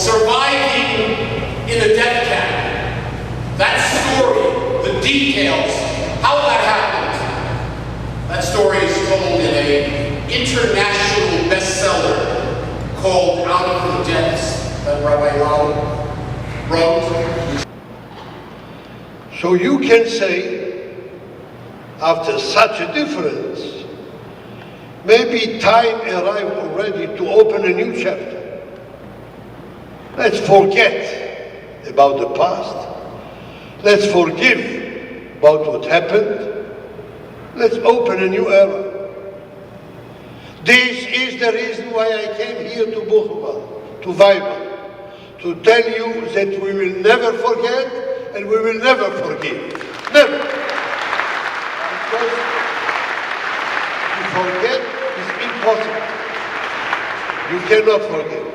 surviving in a death camp. That story, the details, how that happened, that story is told in an international bestseller called Out of the Depths that Rabbi Lau wrote. So you can say, after such a difference, maybe time arrived already to open a new chapter. Let's forget about the past. Let's forgive about what happened. Let's open a new era. This is the reason why I came here to Buchenwald, to Weimar, to tell you that we will never forget and we will never forgive. Never. Because to forget is impossible. You cannot forget.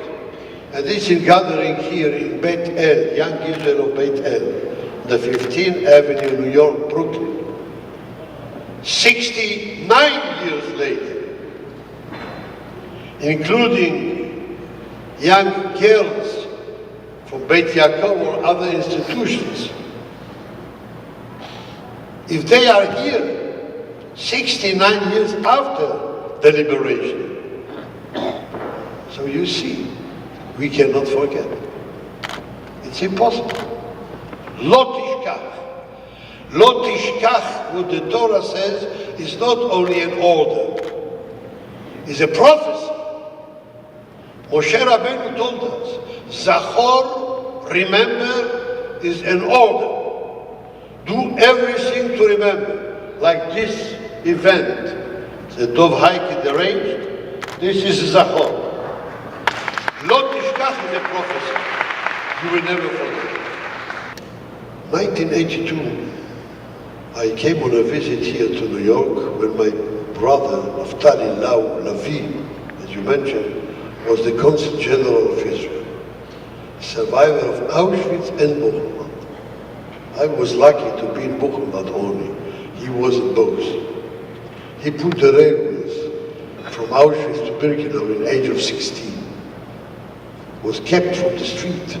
And this is gathering here in Beth-El, young Israel of Beth-El, the 15th Avenue, New York, Brooklyn. 69 years later, including young girls from Beit Yaakov or other institutions. If they are here 69 years after the liberation, so you see, we cannot forget. It's impossible. Lo tishkach. Lo tishkach, what the Torah says, is not only an order. It's a prophecy. Moshe Rabbeinu told us, Zachor, remember, is an order. Do everything to remember. Like this event that Dov Hikind arranged, this is Zachor. Lo tishkach is a prophecy. You will never forget. 1982, I came on a visit here to New York when my brother, Rabbi Lau, as you mentioned, was the Consul General of Israel, survivor of Auschwitz and Buchenwald. I was lucky to be in Buchenwald only. He was in both. He put the railways from Auschwitz to Birkenau at the age of 16. Was kept from the street.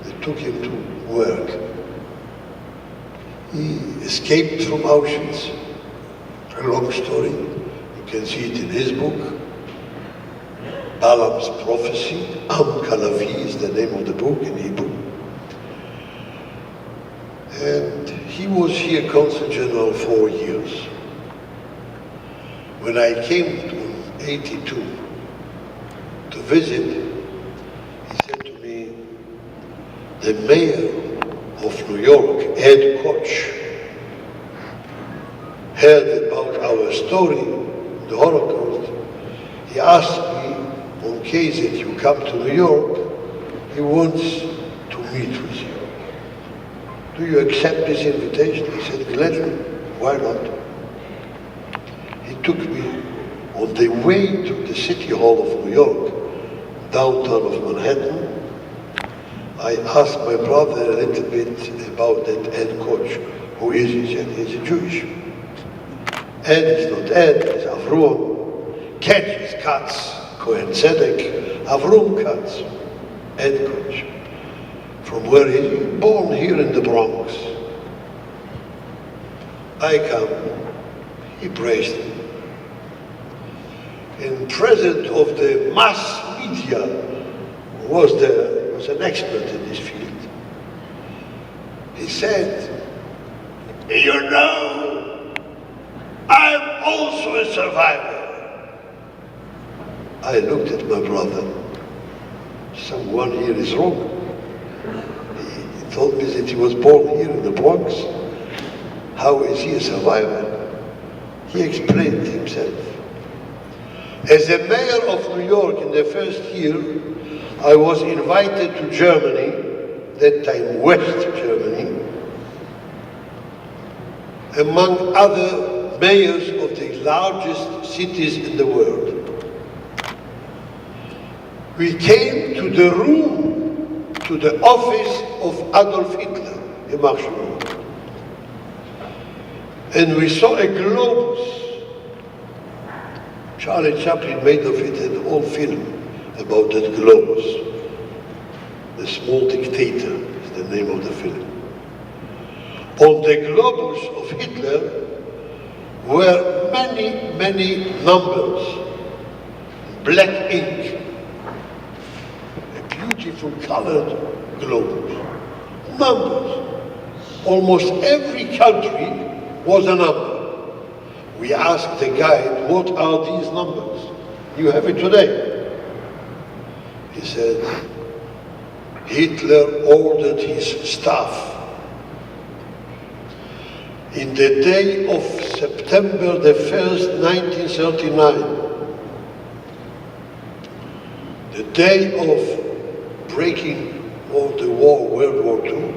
They took him to work. He escaped from Auschwitz. A long story. You can see it in his book. Balaam's Prophecy. Am Kalavi is the name of the book in Hebrew. And he was here Consul General 4 years. When I came to 82 to visit, he said to me, the mayor of New York, Ed Koch, heard about our story, the Holocaust. He asked me, in case that you come to New York, he wants to meet with you. Do you accept this invitation? He said, gladly, why not? He took me on the way to the City Hall of New York, downtown of Manhattan. I asked my brother a little bit about that Ed Koch. Who is he? He said, he's a Jewish. Ed is not Ed, it's Avrom. Ketch is Katz, Kohen Tzedek, Avrom Katz, Ed Koch. From where he's born here in the Bronx. I come, he praised him. In presence of the mass media was an expert in this field. He said, you know, I'm also a survivor. I looked at my brother. Someone here is wrong. He told me that he was born here in the Bronx. How is he a survivor? He explained himself. As the mayor of New York in the first year, I was invited to Germany, that time West Germany, among other mayors of the largest cities in the world. We came to the room, to the office of Adolf Hitler, in Marshall. And we saw a globus. Charlie Chaplin made of it an old film about that globus. The Small Dictator is the name of the film. On the globus of Hitler were many, many numbers, black ink, a beautiful colored globus, numbers. Almost every country was a number. We asked the guide, what are these numbers? You have it today. He said, Hitler ordered his staff in the day of September the 1st, 1939, the day of breaking of the war, World War II,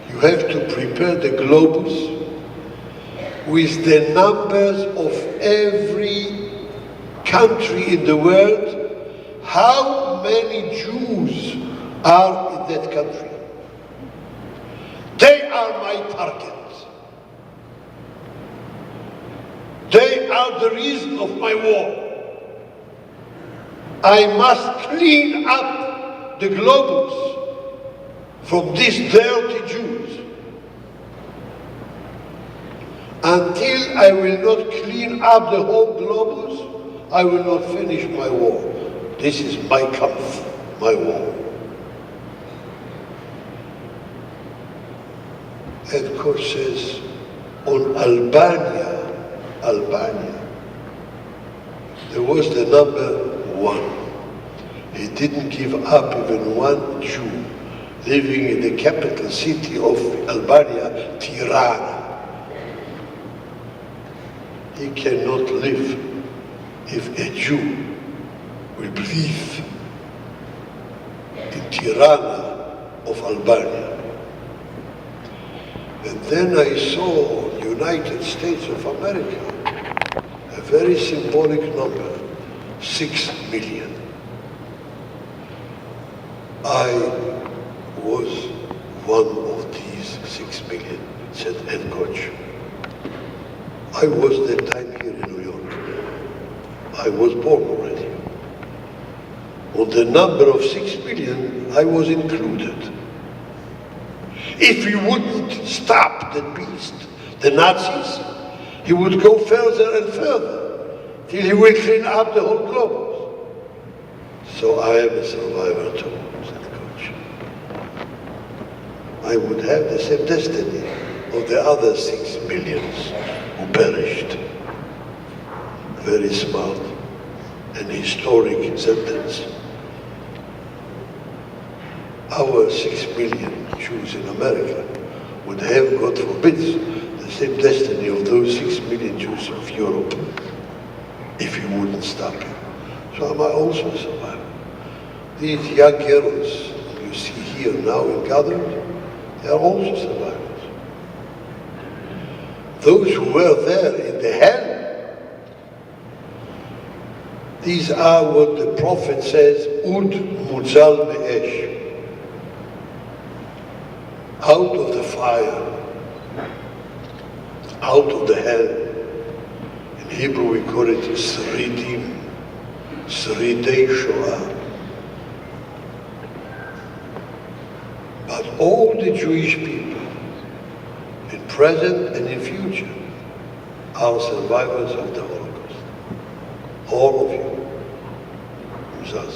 you have to prepare the globus with the numbers of every country in the world, how many Jews are in that country. They are my target. They are the reason of my war. I must clean up the globus from these dirty Jews. Until I will not clean up the whole globus, I will not finish my war. This is my Kampf, my war. And Koch says, on Albania, there was the number 1. He didn't give up even one Jew living in the capital city of Albania, Tirana. He cannot live if a Jew will breathe in Tirana of Albania. And then I saw United States of America, a very symbolic number, 6 million. I was one of these 6 million, said Ed Koch. I was that time here in New York. I was born already. On the number of 6 million, I was included. If we wouldn't stop the beast, the Nazis, he would go further and further till he will clean up the whole globe. So I am a survivor too, said Coach. I would have the same destiny of the other 6 millions who perished. Very smart and historic sentence. Our 6 million Jews in America would have, God forbid, the same destiny of those 6 million Jews of Europe if he wouldn't stop it. So am I also a survivor. These young heroes you see here now in gathered, they are also survivors. Those who were there in the hell, these are what the prophet says, Ud Muzal Me'esh. Out of the fire, out of the hell. In Hebrew we call it Sridim, Sridei Shoah. But all the Jewish people, in present and in future, are survivors of the Holocaust. All of you, with us.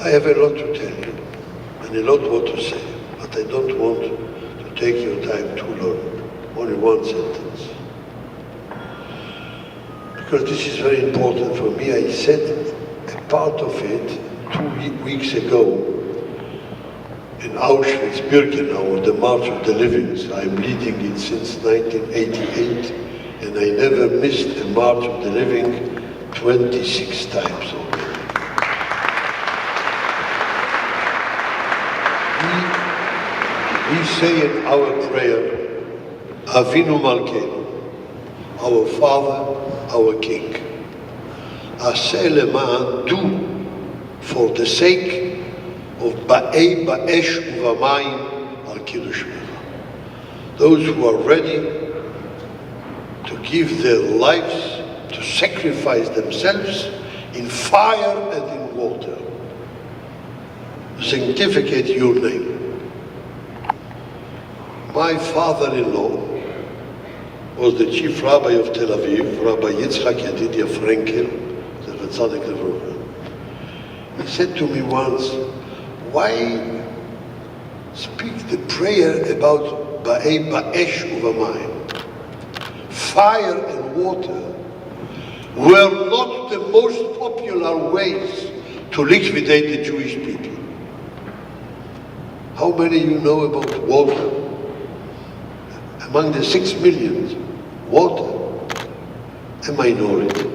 I have a lot to tell you. And a lot more to say, but I don't want to take your time too long. Only one sentence. Because this is very important for me. I said a part of it 2 weeks ago in Auschwitz-Birkenau on the March of the Living. I'm leading it since 1988, and I never missed a March of the Living 26 times already. We say in our prayer, Avinu Malkeinu, our Father, our King. Aseh leman, do for the sake of Ba'ei Ba'esh Uvamayim al Kiddush Milah. Those who are ready to give their lives, to sacrifice themselves in fire and in water. Sanctificate your name. My father-in-law was the chief rabbi of Tel Aviv, Rabbi Yisroel Meir Lau. He said to me once, why speak the prayer about ba'esh uvamayim? Fire and water were not the most popular ways to liquidate the Jewish people. How many of you know about water? Among the 6 million, water, a minority.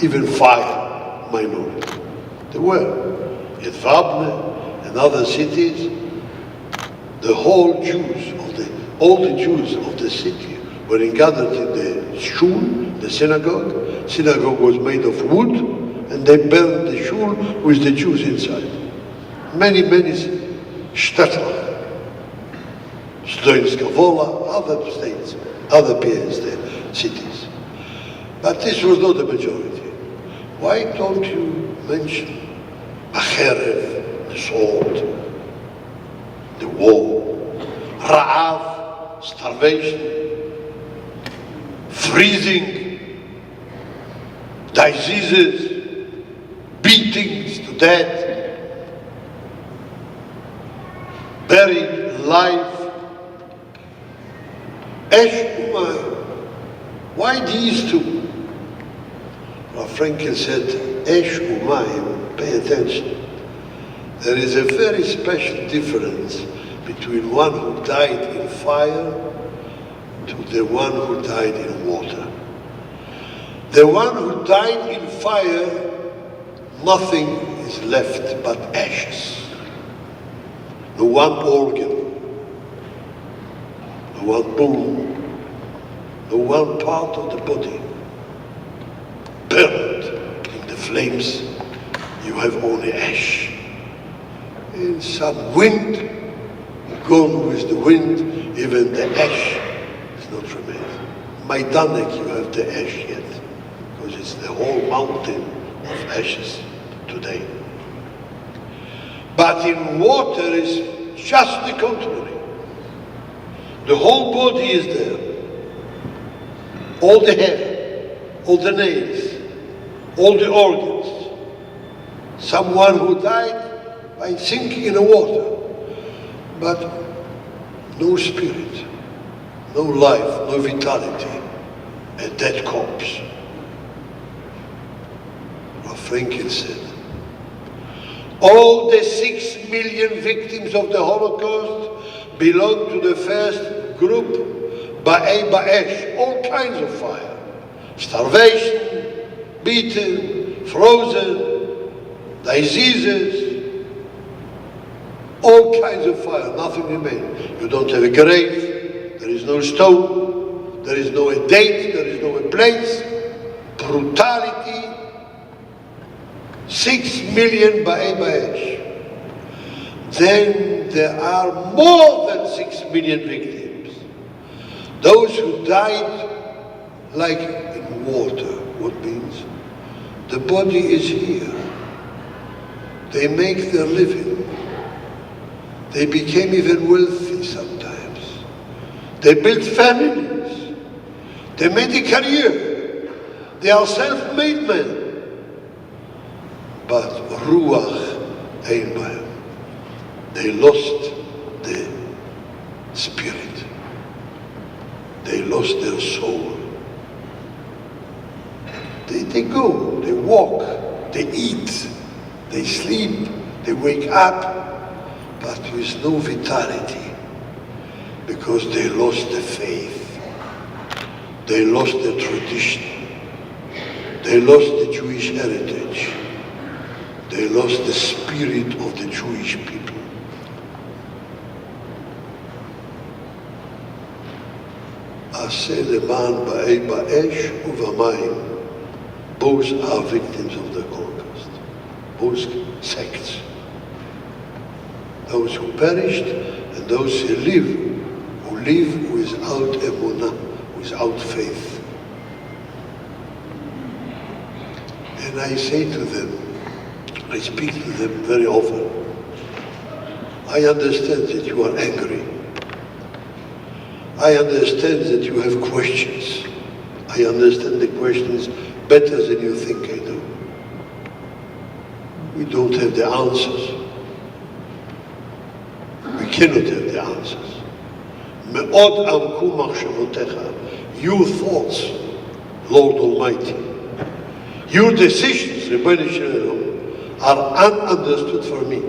Even fire, minority. There were. In Vabne and other cities, all the Jews of the city were gathered in the shul, the synagogue. Synagogue was made of wood, and they burned the shul with the Jews inside. Many shtetl, Sloinska Vola, other states, other PNs there, cities. But this was not the majority. Why don't you mention Macherev, the sword, the war, Ra'av, starvation, freezing, diseases, beatings to death, buried alive, Esh Umayim. Why these two? Rav Frankel said, Esh Umayim, pay attention. There is a very special difference between one who died in fire to the one who died in water. The one who died in fire, nothing is left but ashes. No one organ, no one bone, no one part of the body. Burned in the flames, you have only ash. In some wind, gone with the wind, even the ash is not remained. Majdanek, you have the ash yet, because it's the whole mountain of ashes today. But in water is just the contrary. The whole body is there. All the hair, all the nails, all the organs. Someone who died by sinking in the water, but no spirit, no life, no vitality, a dead corpse. Rav Frankel said, all the 6 million victims of the Holocaust belong to the first group, Ba'esh, all kinds of fire. Starvation, beaten, frozen, diseases, all kinds of fire, nothing remains. You don't have a grave, there is no stone, there is no a date, there is no a place. Brutality, 6 million Ba'esh. Then there are more than 6 million victims. Those who died like in water. What means? The body is here. They make their living. They became even wealthy sometimes. They built families. They made a career. They are self-made men. But Ruach Ein Bahem. They lost the spirit. They lost their soul. They go, they walk, they eat, they sleep, they wake up, but with no vitality, because they lost the faith, they lost the tradition, they lost the Jewish heritage, they lost the spirit of the Jewish people. Assemblyman ba'esh uvamayim. Both are victims of the Holocaust. Both sects. Those who perished and those who live without emunah, without faith. And I say to them, I speak to them very often. I understand that you are angry. I understand that you have questions. I understand the questions better than you think I do. We don't have the answers. We cannot have the answers. Me'od amku machshavotecha. Your thoughts, Lord Almighty, your decisions, Rebbeinu Shalom, are ununderstood for me.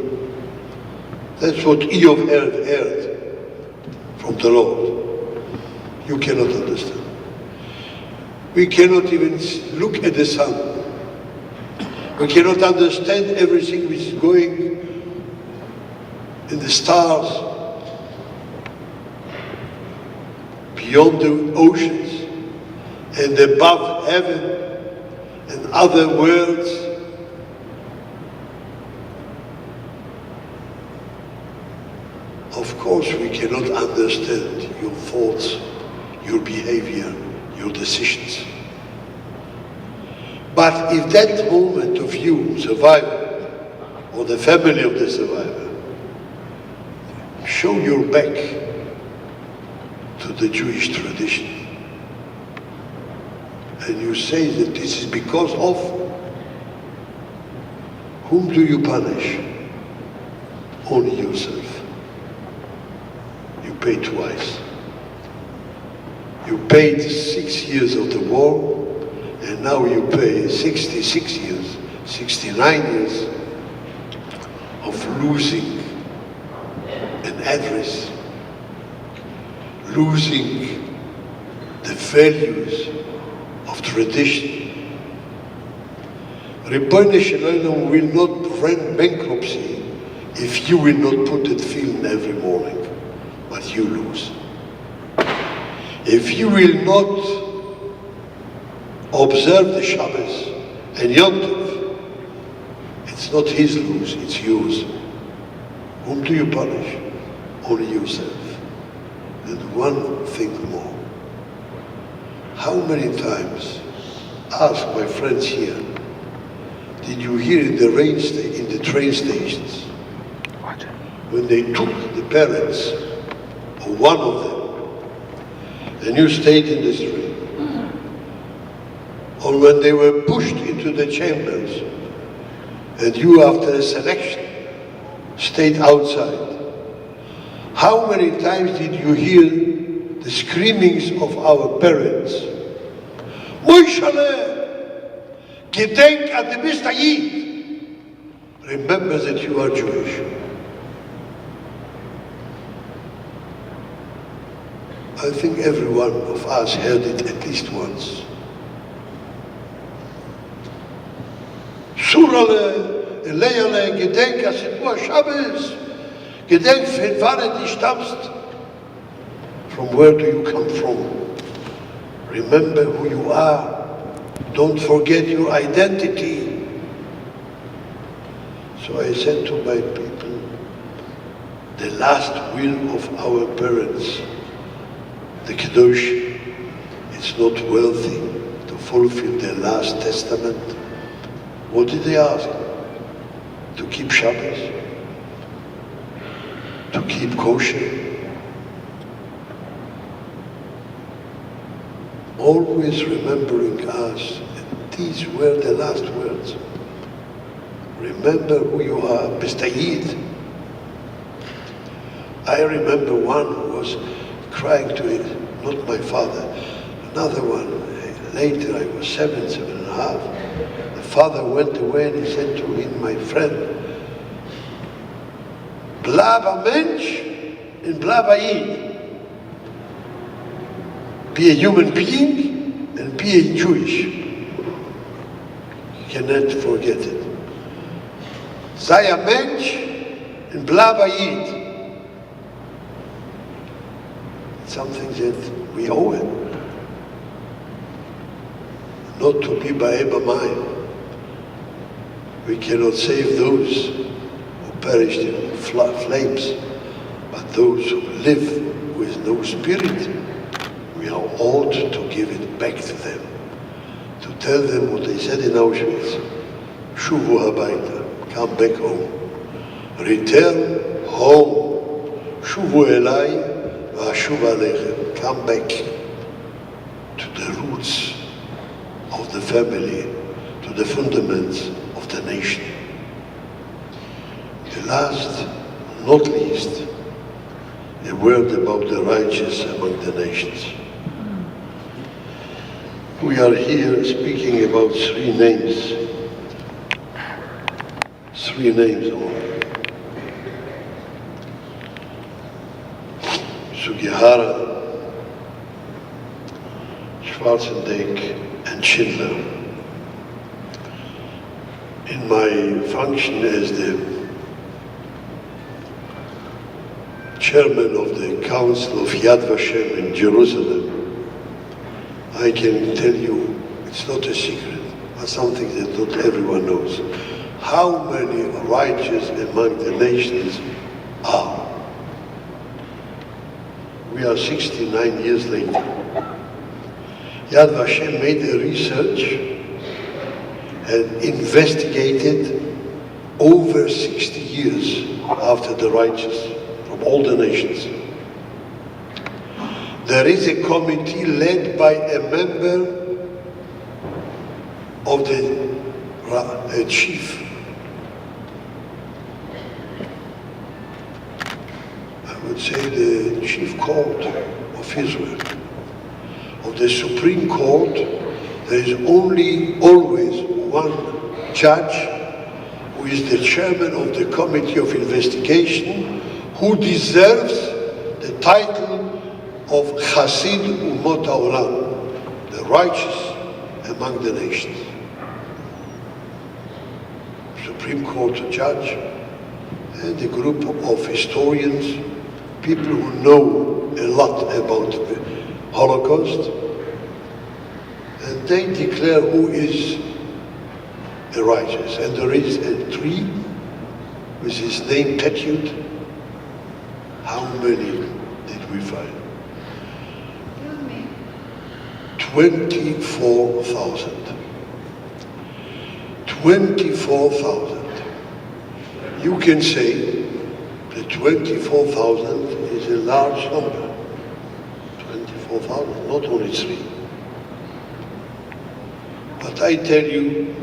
That's what Eov heard from the Lord. You cannot understand. We cannot even look at the sun. We cannot understand everything which is going in the stars, beyond the oceans, and above heaven, and other worlds. Of course, we cannot understand your thoughts, your behavior, your decisions. But if that moment of you, survivor, or the family of the survivor, show your back to the Jewish tradition, and you say that this is because of, whom do you punish? Only yourself. You pay twice. You paid 6 years of the war, and now you pay 66 years, 69 years of losing an address, losing the values of tradition. Remebrance will not run bankruptcy if you will not put that film every morning, but you lose. If you will not observe the Shabbos and Yom Tov, it's not his lose, it's yours. Whom do you punish? Only yourself. And one thing more. How many times, ask my friends here, did you hear in the train stations, when they took the parents of one of them, a new state in the street, or when they were pushed into the chambers, and you, after a selection, stayed outside? How many times did you hear the screamings of our parents? Moishe, gedenk an du bist a Yid. Remember that you are Jewish. I think every one of us heard it at least once. Surale, Leale, gedenk as it was Shabbos. Gedenk von wann du stammst. From where do you come from? Remember who you are. Don't forget your identity. So I said to my people, the last will of our parents, the Kadosh, it's not worthy to fulfill their last testament. What did they ask? To keep Shabbos? To keep kosher? Always remembering us, and these were the last words. Remember who you are, Mr. Yid. I remember one who was crying to it, not my father, another one. Later, I was 7 and a half. The father went away and he said to him, my friend, Blab a mensch and blab a Yid. Be a human being and be a Jewish. You cannot forget it. Sei a mensch and blab a Yid. Something that we owe him. Not to be ba'ebamayim. We cannot save those who perished in flames, but those who live with no spirit, we are ought to give it back to them, to tell them what they said in Auschwitz, Shuvu habayta, come back home. Return home. Shuvu elai v'ashuv alechem. Come back to the roots of the family, to the fundaments of the nation. The last, not least, a word about the righteous among the nations. We are here speaking about three names only. Sugihara, Schwarzenegg, and Schindler. In my function as the chairman of the Council of Yad Vashem in Jerusalem, I can tell you, it's not a secret, but something that not everyone knows, how many righteous among the nations are. We are 69 years later. Yad Vashem made a research and investigated over 60 years after the righteous from all the nations. There is a committee led by a member of the chief, I would say the chief court of Israel, of the Supreme Court. There is always one judge who is the chairman of the Committee of Investigation, who deserves the title of Chassid Umot HaOlam, the righteous among the nations. Supreme Court judge and a group of historians, people who know a lot about the Holocaust, and they declare who is the righteous. And there is a tree with his name tattooed. How many did we find? 24,000. 24,000. You can say that 24,000 is a large number. 24,000, not only three. But I tell you,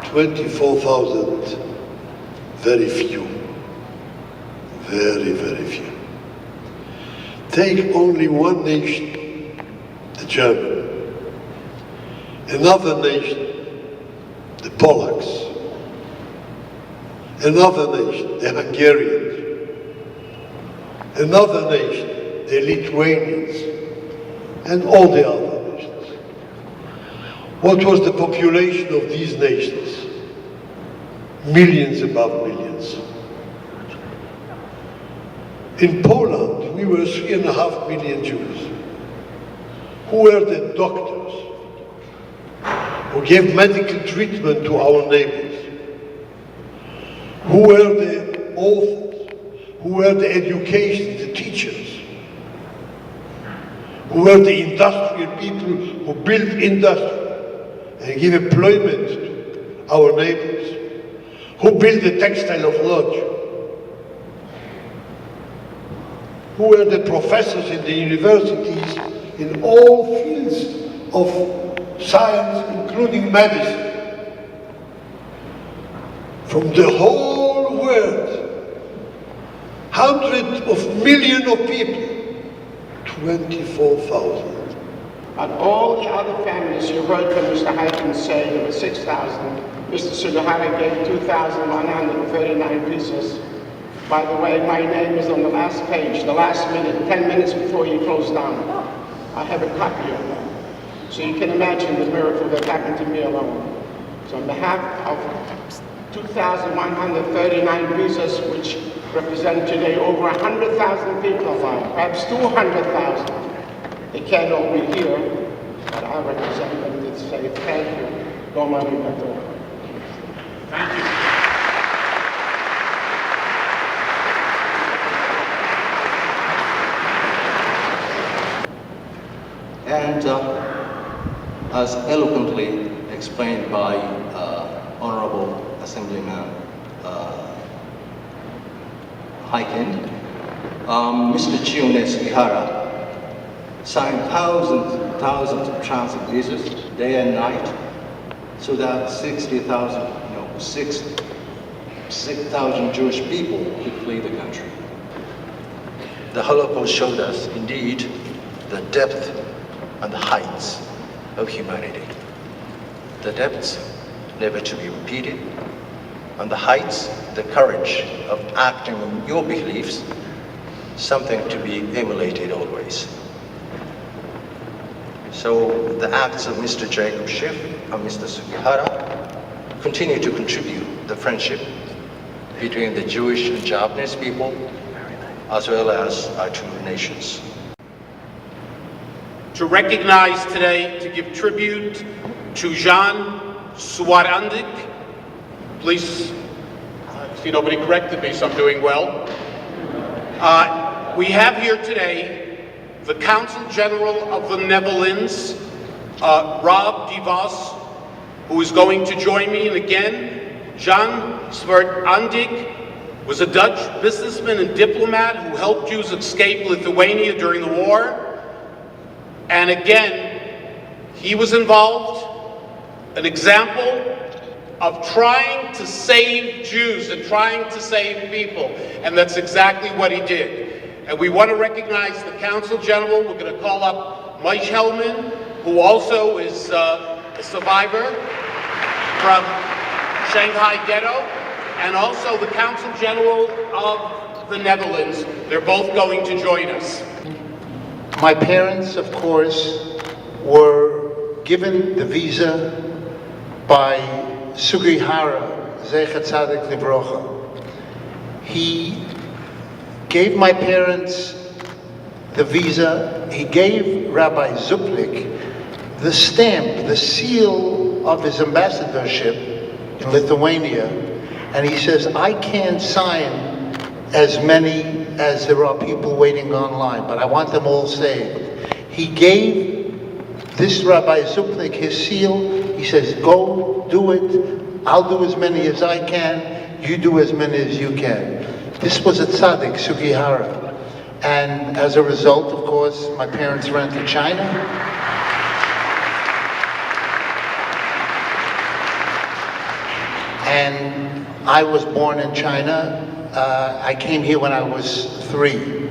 24,000, very few. Very, very few. Take only one nation, the German. Another nation, the Polacks. Another nation, the Hungarians. Another nation, the Lithuanians. And all the other nations. What was the population of these nations? Millions above millions. In Poland, we were 3.5 million Jews. Who were the doctors who gave medical treatment to our neighbors? Who were the authors? Who were the education, the teachers? Who were the industrial people who built industry and give employment to our neighbors? Who built the textile of Lodz? Who were the professors in the universities in all fields of science, including medicine? From the whole world, hundreds of millions of people, 24,000. And all the other families, you heard from Mr. Hikind say there were 6,000. Mr. Sugihara gave 2,139 pieces. By the way, my name is on the last page, the last minute, 10 minutes before you close down. I have a copy of that. So you can imagine the miracle that happened to me alone. So on behalf of 2,139 pieces, which represent today over 100,000 people alive, perhaps 200,000. They can't all be here, but I represent them to say thank you. Dom Arigato. Thank you. And as eloquently explained by Honorable Assemblyman Hikind, Mr. Chiones Ihara signed thousands of transit visas day and night, so that 6,000 Jewish people could flee the country. The Holocaust showed us, indeed, the depth and the heights of humanity. The depths never to be repeated, and the heights, the courage of acting on your beliefs, something to be emulated always. So the acts of Mr. Jacob Schiff and Mr. Sugihara continue to contribute the friendship between the Jewish and Japanese people, as well as our two nations. To recognize today, to give tribute to Jean Suwarandik. Please, see, nobody corrected me, so I'm doing well. We have here today the Consul General of the Netherlands, Rob de Vos, who is going to join me. And again, Jean Suwarandik was a Dutch businessman and diplomat who helped Jews escape Lithuania during the war. And again, he was involved, an example of trying to save Jews and trying to save people. And that's exactly what he did. And we want to recognize the Consul General. We're going to call up Moishe Hellman, who also is a survivor from Shanghai ghetto, and also the Consul General of the Netherlands. They're both going to join us. My parents, of course, were given the visa by Sugihara, Zecher Tzadik Livrocha. He gave my parents the visa. He gave Rabbi Zuplik the stamp, the seal of his ambassadorship in Lithuania. And he says, I can't sign as many as there are people waiting online, but I want them all saved. He gave this Rabbi Zuplik his seal. He says, go, do it. I'll do as many as I can. You do as many as you can. This was a tzaddik, Sugihara. And as a result, of course, my parents ran to China. And I was born in China. I came here when I was 3.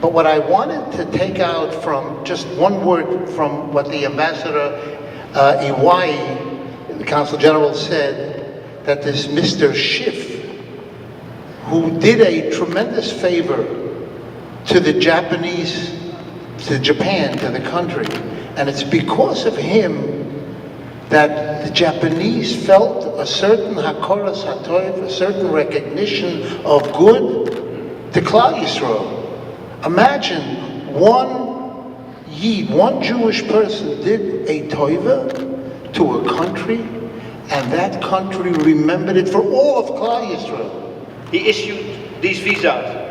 But what I wanted to take out from just one word from what the ambassador Iwai, the Consul General, said, that this Mr. Schiff, who did a tremendous favor to the Japanese, to Japan, to the country, and it's because of him that the Japanese felt a certain hakoras hatoiv, a certain recognition of good to Klal Yisrael. Imagine one Yid, one Jewish person did a toiva to a country, and that country remembered it for all of Klal Yisrael. He issued these visas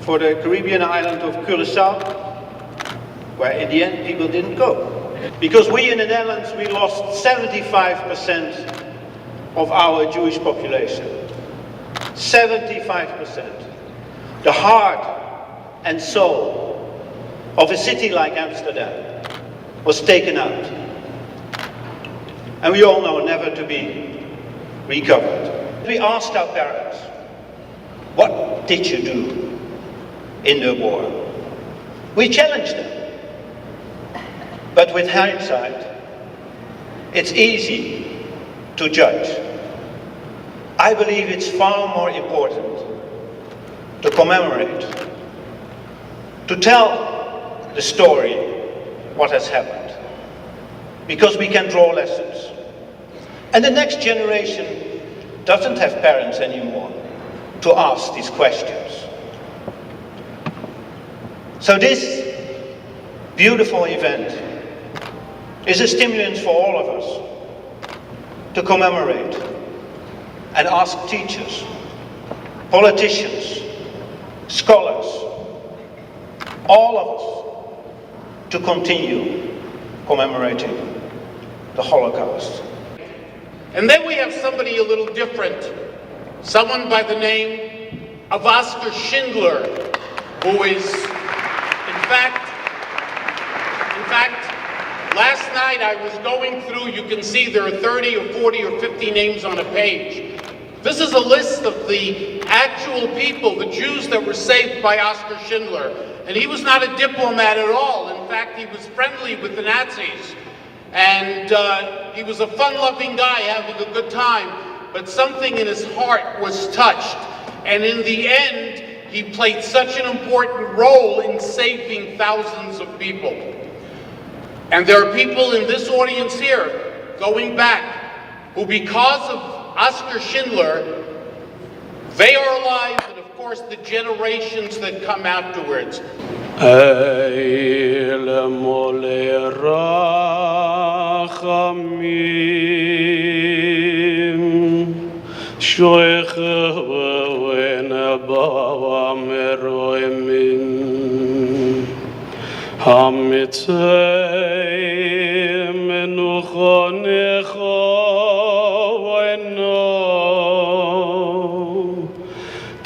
for the Caribbean island of Curaçao, where in the end people didn't go. Because we in the Netherlands, we lost 75% of our Jewish population. 75%. The heart and soul of a city like Amsterdam was taken out. And we all know never to be recovered. We asked our parents, what did you do in the war? We challenged them. But with hindsight, it's easy to judge. I believe it's far more important to commemorate, to tell the story, what has happened, because we can draw lessons. And the next generation doesn't have parents anymore to ask these questions. So this beautiful event is a stimulant for all of us to commemorate and ask teachers, politicians, scholars, all of us to continue commemorating the Holocaust. And then we have somebody a little different. someone by the name of Oskar Schindler, who is, in fact, last night I was going through, you can see there are 30 or 40 or 50 names on a page. This is a list of the actual people, the Jews that were saved by Oskar Schindler. And he was not a diplomat at all. In fact, he was friendly with the Nazis. And he was a fun-loving guy having a good time. But something in his heart was touched. And in the end, he played such an important role in saving thousands of people. And there are people in this audience here, going back, who because of Oskar Schindler, they are alive, and of course the generations that come afterwards.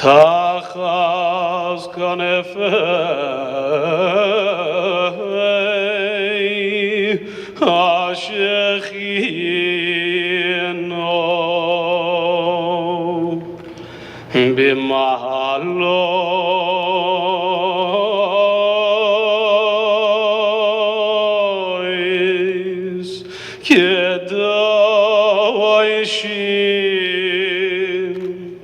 Nachas kanefei ashechino b'mahalo kedoshim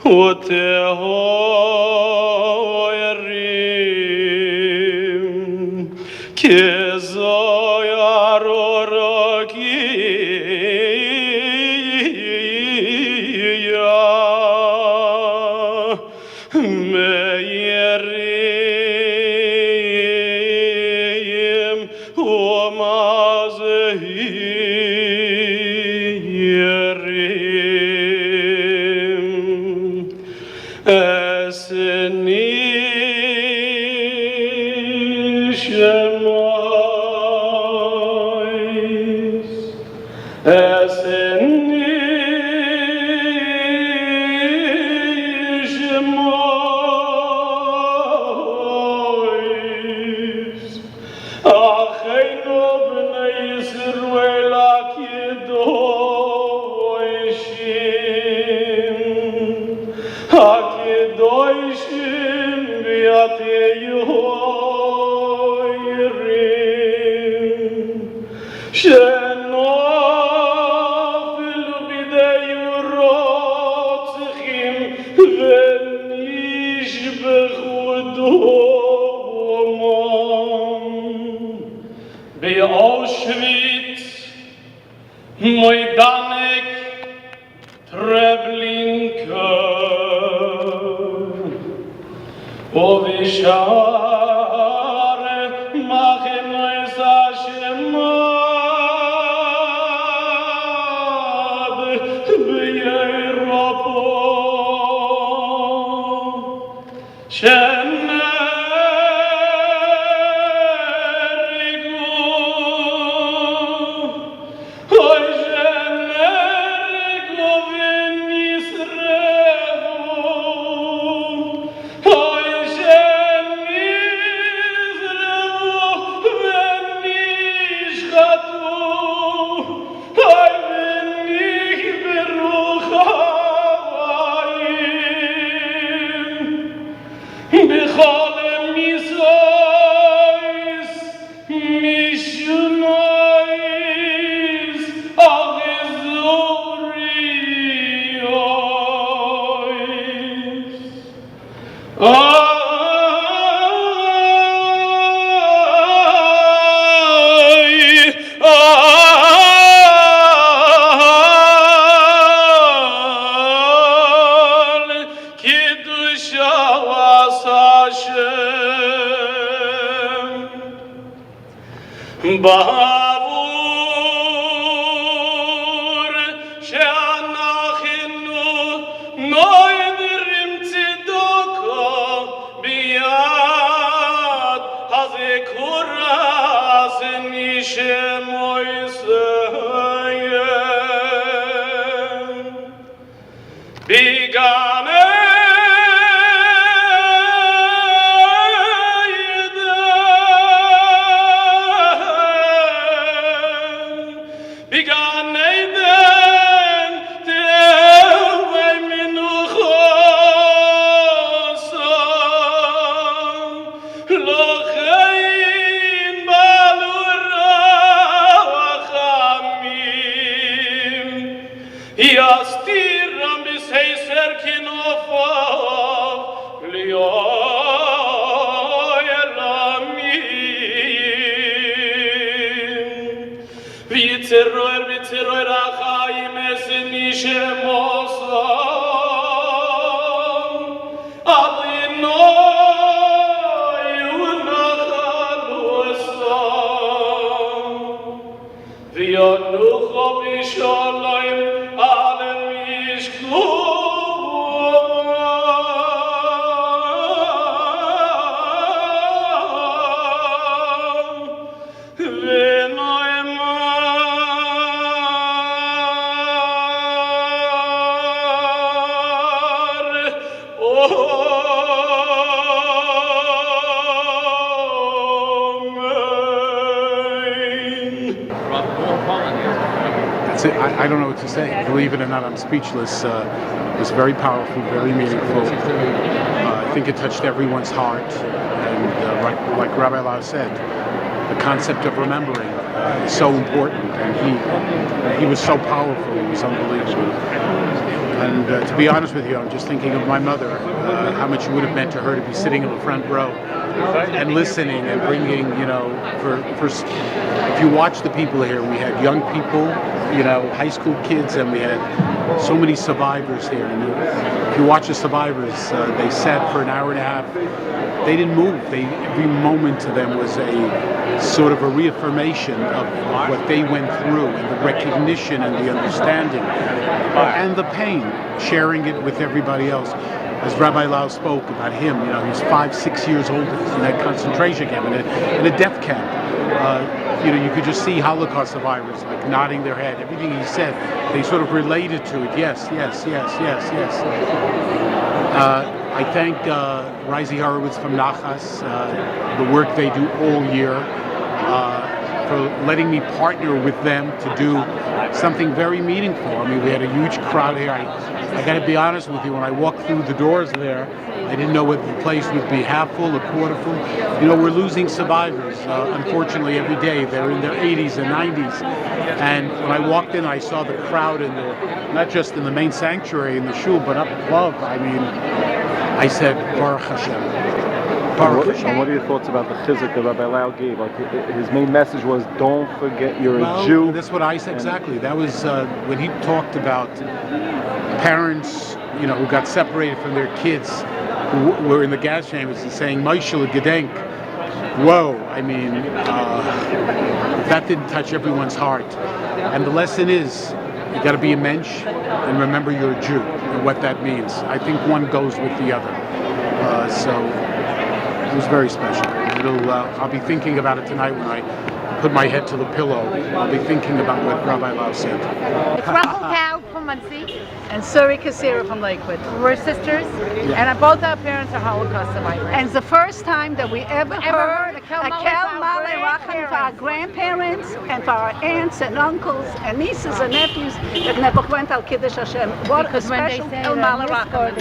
utehorim kezoyarorokiya meirim umazehirim eseni shemois eseni shemois acheinu bnei Yisroel hakedoshim v'yateyoirim shenofilu b'idei rotzchim v'nishbechu domam b'Auschwitz Moidanek Treblinka Ovishare Machinois Hashemad B'Europo Shenerigu ויסתירם בסייסר כנפיו ליואל עמים ויצרור החיים אסני שמוסם אדינוי ונחלוסם ויונוחו בשלום על משכבם I don't know what to say. Believe it or not, I'm speechless. It was very powerful, very meaningful. I think it touched everyone's heart. And like Rabbi Lau said, the concept of remembering is so important. And he was so powerful. It was unbelievable. And to be honest with you, I'm just thinking of my mother, how much it would have meant to her to be sitting in the front row and listening and bringing, you know, if you watch the people here, we had young people, you know, high school kids, and we had so many survivors here. And if you watch the survivors, they sat for an hour and a half. They didn't move. Every moment to them was a sort of a reaffirmation of what they went through, and the recognition and the understanding and the pain, sharing it with everybody else. As Rabbi Lau spoke about him, you know, he was 5-6 years old in that concentration camp, in a death camp. You know, you could just see Holocaust survivors like nodding their head. Everything he said, they sort of related to it. Yes, yes, yes, yes, yes. I thank Reisy Horowitz from Nachas, the work they do all year, for letting me partner with them to do something very meaningful. I mean, we had a huge crowd here. I got to be honest with you, when I walked through the doors there, I didn't know whether the place would be half full or quarter full. You know, we're losing survivors, unfortunately, every day. They're in their 80s and 90s. And when I walked in, I saw the crowd in not just in the main sanctuary in the shul, but up above. I mean, I said, Baruch Hashem. And what are your thoughts about the chizuk that Rabbi Lau gave? Like, his main message was, don't forget you're a Jew. That's what I said, exactly. That was when he talked about parents, you know, who got separated from their kids, who were in the gas chambers, and saying, Moishe gedenk. Whoa, I mean, that didn't touch everyone's heart. And the lesson is, you got to be a mensch and remember you're a Jew and what that means. I think one goes with the other. So it was very special. I'll be thinking about it tonight when I put my head to the pillow. I'll be thinking about what Rabbi Lau said. It's Russell Cow from Muncie. And Suri Kassira from Lakewood. We're sisters, and both our parents are Holocaust survivors. And it's the first time that we ever heard a Kel Male Rachem for our grandparents and for our aunts and uncles and nieces and nephews that never went al Kiddush Hashem. What a special El Male Rachem.